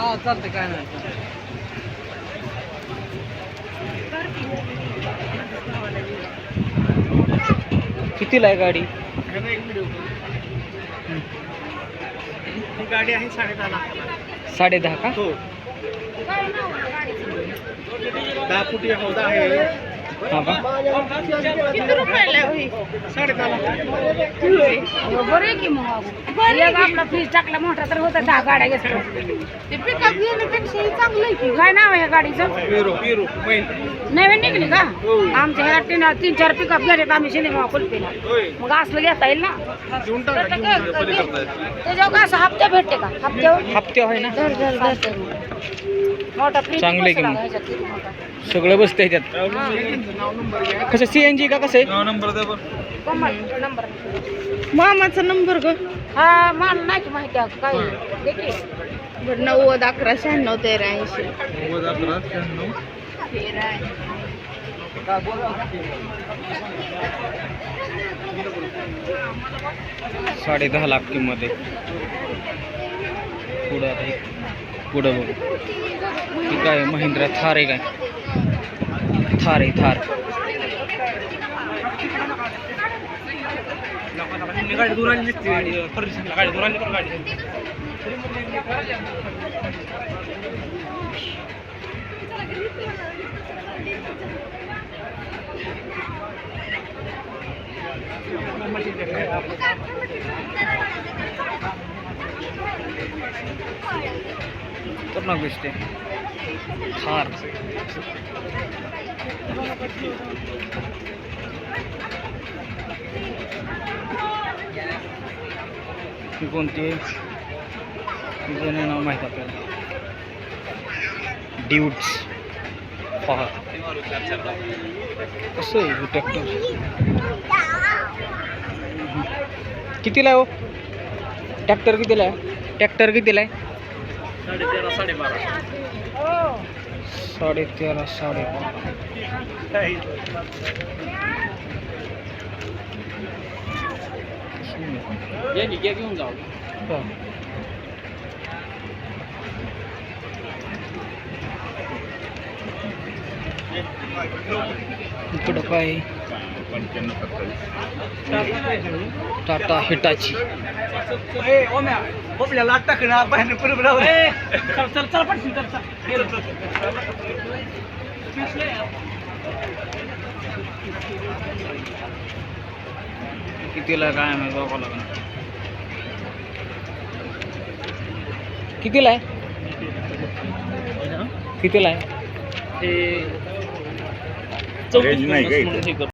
हा चालते काय नाही. कितीला आहे गाडी? ही गाडी आहे 10.5 लाख. 10.5 का? हो 10 फुटी हौदा आहे. हा का? किती रुपयाला होई? 10.5 लाख. बरं आहे की मग एक आपला फ्रीज टाकला मोठा तर होता 10 गाड्या घेतल्या. ते पिकअप घेण्यापेक्षा हे चांगलं आहे की. काय नाव आहे या गाडीचं? पेरू पेरू महिंद्रा. नवीन निघली का? हो. आमच्या ह्या 3-4 पिकअप घेतात आम्ही सिनेमा कुलपीला. होय मग असलं घेता येईल ना. घेऊन टाका त्याच्यावर काय असं हप्ते भेटते का? हप्त्यावर हप्ते आहे ना? मोठा फ्रीज चांगलं आहे की मग. सगळं बसतंय त्यात. नाव नंबर घ्या. कसं CNG का कसं आहे? नाव नंबर द्या बरं. नंबर मामाचा नंबर ग हा मला नाही की माहिती आहे काय देखील 90 11 96 13 80. 10.5 लाख किंमत आहे. पुढं आता हे पुढं बघू. ही काय महिंद्रा थार आहे काय? थार आहे थार. गाडी दूर आली दिसते. सर्व्हिसिंगला गाडी दूर आली पण गाडी. तर मग दिसते थार. ही कोणती आहे? जुनं नाव माहीत आपल्याला. ड्यूट्स. पहा कसं आहे ट्रॅक्टर. कितीला आहे हो ट्रॅक्टर? कितीला आहे ट्रॅक्टर? कितीला आहे? 13.5 12.5. 13.5 12.5. घेऊन जाऊ. इकडं काय? टाटा हिटाची. आपल्याला टाकणार बाहेर परत राहू दे. चल चल चल पटकन चल चल. कितीला काय माहिती बघावं लागेल. कितीला आहे? कितीला आहे? ते 34 म्हणून हे कर.